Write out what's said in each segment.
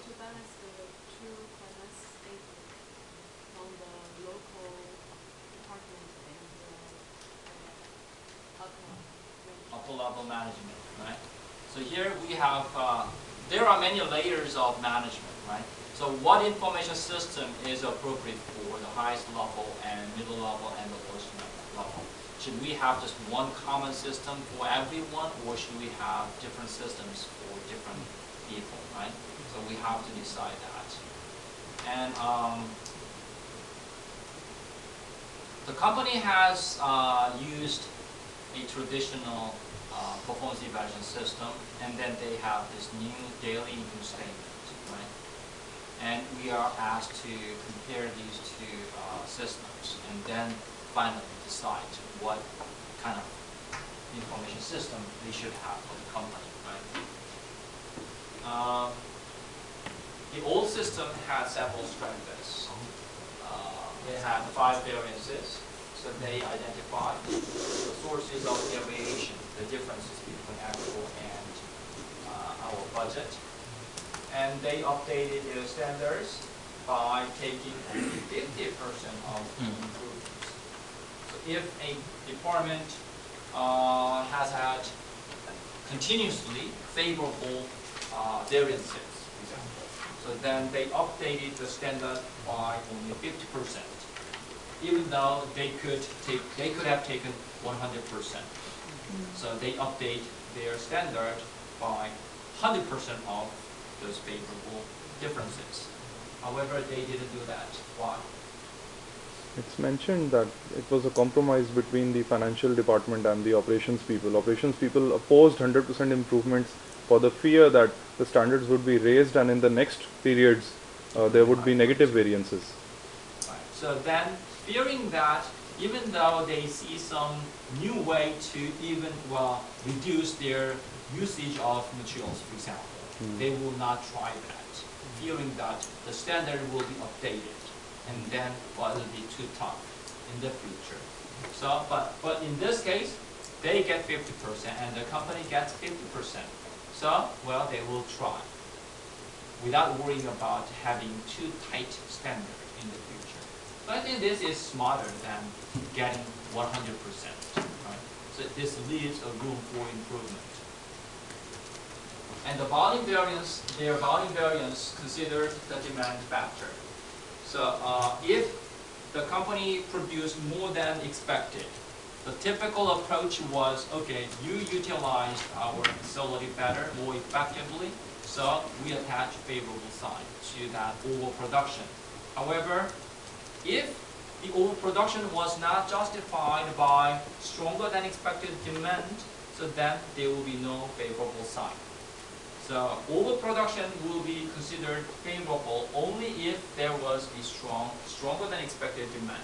to balance the two finance statements on the local department and upper level management, right? So here we have, there are many layers of management, right? So what information system is appropriate for the highest level and middle level and the lowest level? Should we have just one common system for everyone, or should we have different systems for different people, right? So we have to decide that. And the company has used a traditional performance evaluation system, and then they have this new daily income statement, right? And we are asked to compare these two systems and then finally decide what kind of information system they should have for the company, right? The old system had several strengths. It had 5 variances, so they identified the sources of variation, the differences between actual and our budget. And they updated their standards by taking only 50% of the improvements. So if a department has had continuously favorable variances, for example, so then they updated the standard by only 50%, even though they could have taken 100%. So they update their standard by 100% of those favorable differences. However, they didn't do that. Why? It's mentioned that it was a compromise between the financial department and the operations people. Operations people opposed 100% improvements for the fear that the standards would be raised and in the next periods there would be negative variances. Right. So then, fearing that even though they see some new way to even reduce their usage of materials, for example, they will not try that, fearing that the standard will be updated, and then it will be too tough in the future. So, but in this case, they get 50% and the company gets 50%. So, well, they will try without worrying about having too tight standard in the future. So I think this is smarter than getting 100%. Right? So this leaves a room for improvement. And the volume variance, their volume variance considered the demand factor. So if the company produced more than expected, the typical approach was, okay, you utilized our facility better, more effectively, so we attach favorable sign to that overproduction. However, if the overproduction was not justified by stronger than expected demand, so then there will be no favorable sign. So overproduction will be considered favorable only if there was a stronger than expected demand.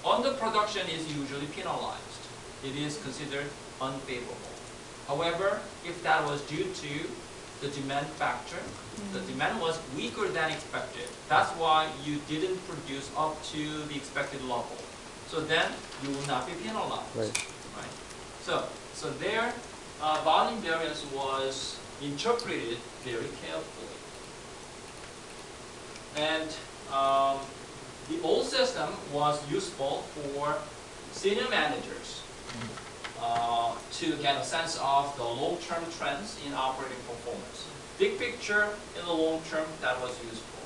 Underproduction is usually penalized. It is considered unfavorable. However, if that was due to the demand factor, the demand was weaker than expected. That's why you didn't produce up to the expected level. So then you will not be penalized. Right? So their volume variance was interpreted very carefully. And the old system was useful for senior managers to get a sense of the long-term trends in operating performance. Big picture in the long term, that was useful.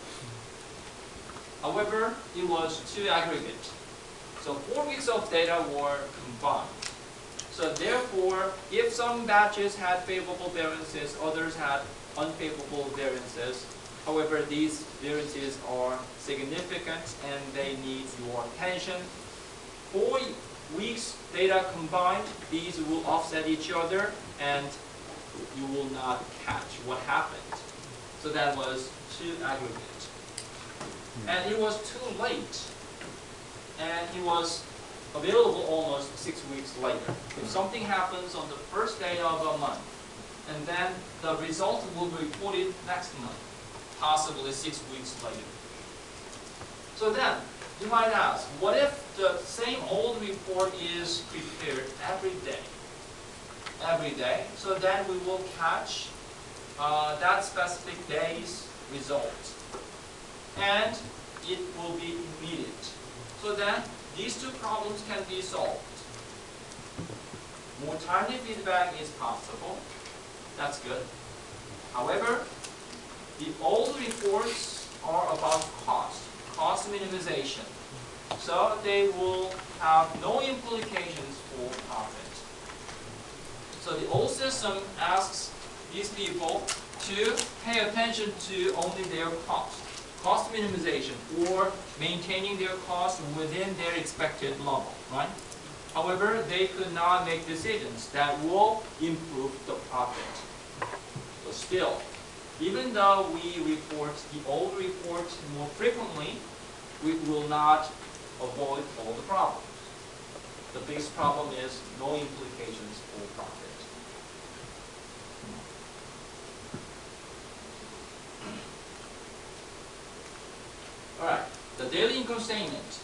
However, it was too aggregate. So 4 weeks of data were combined. So therefore, if some batches had favorable variances, others had unfavorable variances. However, these variances are significant and they need your attention. 4 weeks data combined, these will offset each other and you will not catch what happened. So that was too aggregate. And it was too late. And it was available almost 6 weeks later. If something happens on the first day of a month, and then the result will be reported next month, possibly 6 weeks later. So then, you might ask, what if the same old report is prepared every day? Every day, so then we will catch that specific day's result, and it will be immediate. So then these two problems can be solved. More timely feedback is possible. That's good. However, the old reports are about cost minimization. So they will have no implications for profit. So the old system asks these people to pay attention to only their cost minimization, or maintaining their cost within their expected level, right? However, they could not make decisions that will improve the profit. So still, even though we report the old report more frequently, we will not avoid all the problems. The biggest problem is no implications for profit. All right, the daily income statement.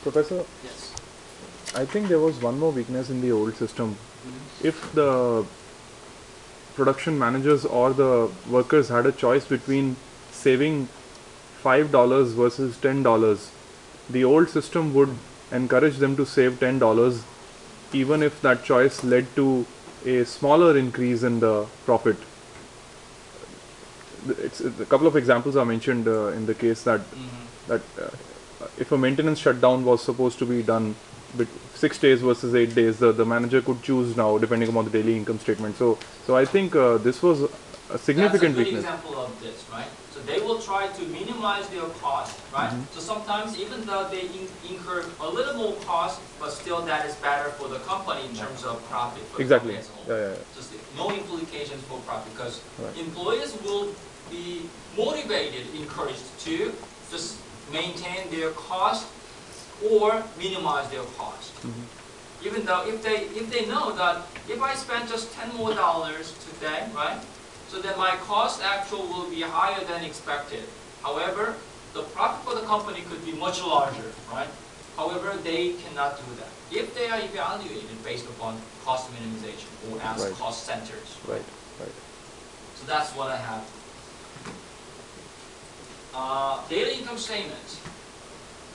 Professor, Yes. I think there was one more weakness in the old system. If the production managers or the workers had a choice between saving $5 versus $10, the old system would encourage them to save $10 even if that choice led to a smaller increase in the profit. It's a couple of examples are mentioned in the case that if a maintenance shutdown was supposed to be done 6 days versus 8 days, the manager could choose now depending upon the daily income statement. So I think this was a significant That's a good weakness. example of this, right? So they will try to minimize their cost, right? So sometimes even though they incur a little more cost, but still that is better for the company in terms of profit. For Exactly. the company as a whole. Yeah. Just no implications for profit, because Right. employees will be motivated, encouraged to just maintain their cost or minimize their cost. Even though if they know that if I spend just $10 more today, right? So then my cost actual will be higher than expected. However, the profit for the company could be much larger, right? However, they cannot do that if they are evaluated based upon cost minimization or as Right. cost centers. Right. So that's what I have. Daily income statement.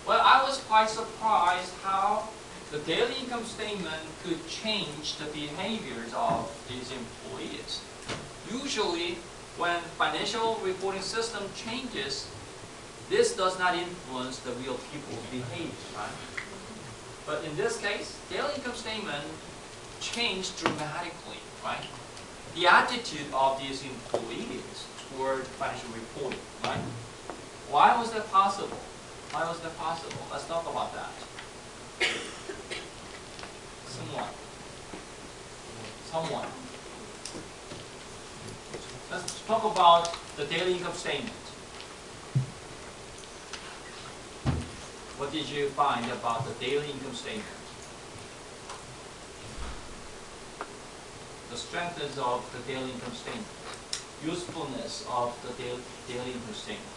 Well, I was quite surprised how the daily income statement could change the behaviors of these employees. Usually, when financial reporting system changes, this does not influence the real people's behavior, right? But in this case, daily income statement changed dramatically, right? The attitude of these employees toward financial reporting, right? Why was that possible? Why was that possible? Let's talk about that. Someone. Let's talk about the daily income statement. What did you find about the daily income statement? The strengths of the daily income statement. Usefulness of the daily income statement.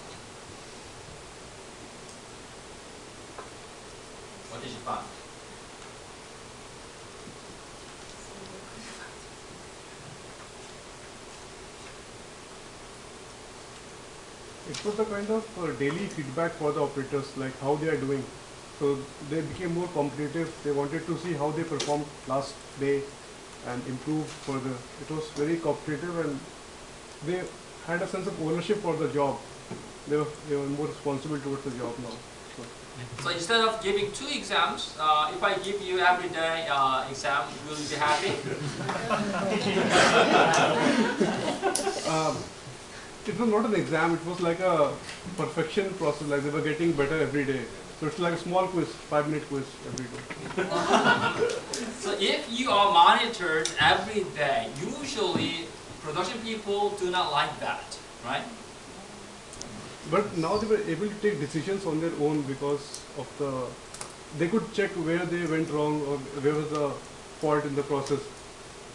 What did you find? It was a kind of daily feedback for the operators, like how they are doing. So they became more competitive. They wanted to see how they performed last day and improve further. It was very competitive, and they had a sense of ownership for the job. They were more responsible towards the job now. So instead of giving 2 exams, if I give you every day exam, will you be happy? It was not an exam, it was like a perfection process, like they were getting better every day. So it's like a small quiz, 5-minute quiz every day. So if you are monitored every day, usually production people do not like that, right? But now they were able to take decisions on their own because of they could check where they went wrong or where was the fault in the process.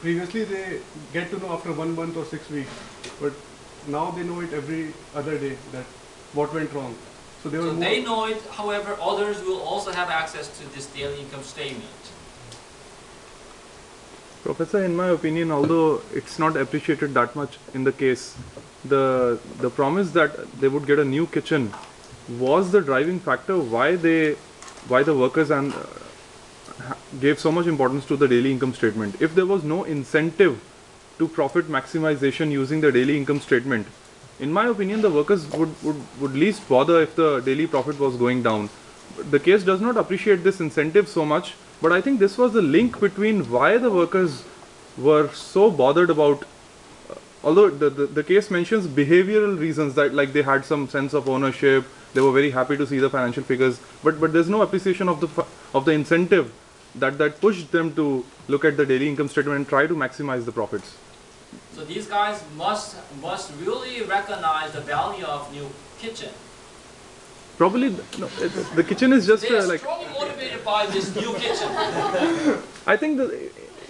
Previously they get to know after 1 month or 6 weeks, but now they know it every other day that what went wrong. So they know it, however, others will also have access to this daily income statement. Professor, in my opinion, although it's not appreciated that much in the case, the promise that they would get a new kitchen was the driving factor why the workers and gave so much importance to the daily income statement. If there was no incentive to profit maximization using the daily income statement, in my opinion, the workers would least bother if the daily profit was going down. The case does not appreciate this incentive so much, but I think this was the link between why the workers were so bothered about, although the case mentions behavioral reasons, that like they had some sense of ownership, they were very happy to see the financial figures, but there's no appreciation of the incentive that pushed them to look at the daily income statement and try to maximize the profits. So these guys must really recognize the value of new kitchen. Probably no, the kitchen is just They are like, strongly motivated by this new kitchen. I think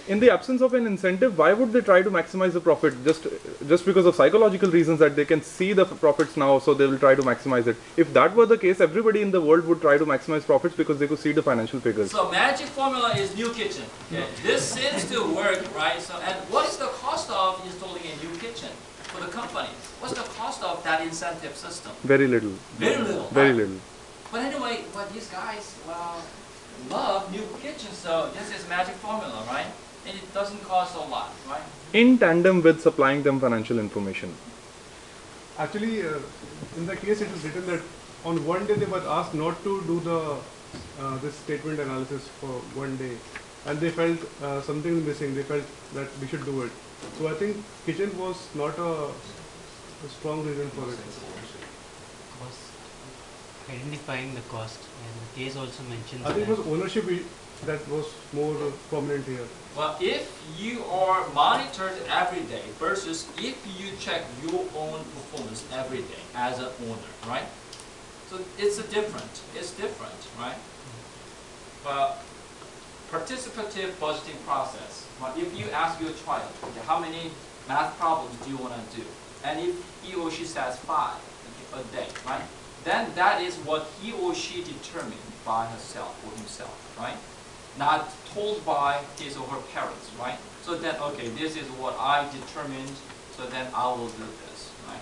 in the absence of an incentive, why would they try to maximize the profit? Just because of psychological reasons that they can see the profits now, so they will try to maximize it. If that were the case, everybody in the world would try to maximize profits because they could see the financial figures. So magic formula is new kitchen. Okay. This seems to work, right? So, and what is the cost of installing a new kitchen for the company? What's the cost of that incentive system? Very little. Very little. Very right? little. But anyway, what these guys love new kitchens, so this is magic formula, right? And it doesn't cost a lot, right? In tandem with supplying them financial information. Actually, in the case it is written that on one day they were asked not to do the this statement analysis for one day, and they felt something missing. They felt that we should do it. So I think kitchen was not a strong reason for it. Cost. Identifying the cost, and the case also mentions I think that it was ownership that was more prominent here. Well, if you are monitored every day versus if you check your own performance every day as an owner, right? So it's different, right? But participative budgeting process. But if you ask your child, okay, how many math problems do you want to do? And if he or she says 5 a day, right? Then that is what he or she determined by herself or himself, right? Not told by his or her parents, right? So then, okay, this is what I determined, so then I will do this, right?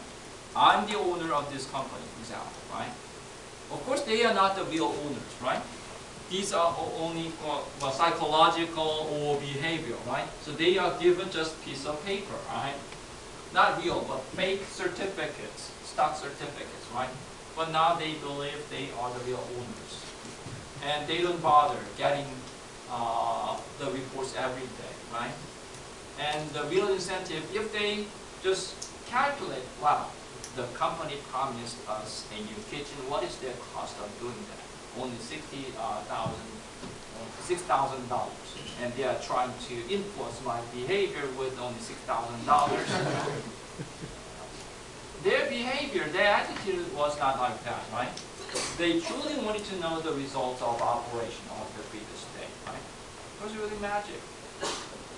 I'm the owner of this company, for example, right? Of course, they are not the real owners, right? These are only psychological or behavioral, right? So they are given just piece of paper, right? Not real, but fake certificates, stock certificates, right? But now they believe they are the real owners. And they don't bother getting the reports every day, right? And the real incentive, if they just calculate, wow, the company promised us a new kitchen, what is their cost of doing that? Only $6,000, and they are trying to influence my behavior with only $6,000. Their behavior, their attitude was not like that, right? They truly wanted to know the results of operation of the previous day, right? It was really magic.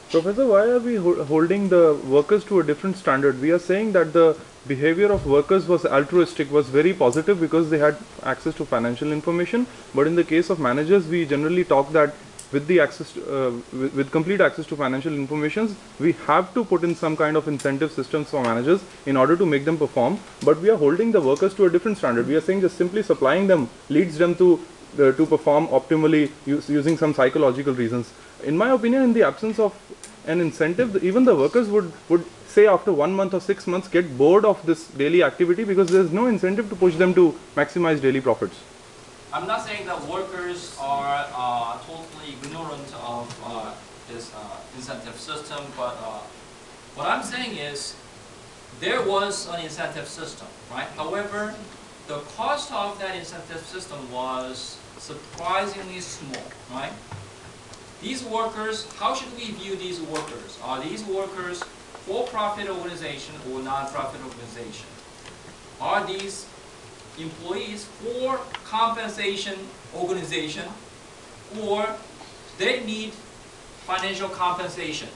Professor, why are we holding the workers to a different standard? We are saying that the behavior of workers was altruistic, was very positive because they had access to financial information. But in the case of managers, we generally talk that with the access to, with complete access to financial information, we have to put in some kind of incentive systems for managers in order to make them perform. But we are holding the workers to a different standard. We are saying just simply supplying them leads them to perform optimally using some psychological reasons. In my opinion, in the absence of an incentive, even the workers would say after 1 month or 6 months get bored of this daily activity because there is no incentive to push them to maximize daily profits. I'm not saying that workers are totally ignorant of this incentive system, but what I'm saying is there was an incentive system, right? However, the cost of that incentive system was surprisingly small, right? These workers, how should we view these workers? Are these workers for-profit organization or non-profit organization? Are these employees for compensation organization, or they need financial compensation?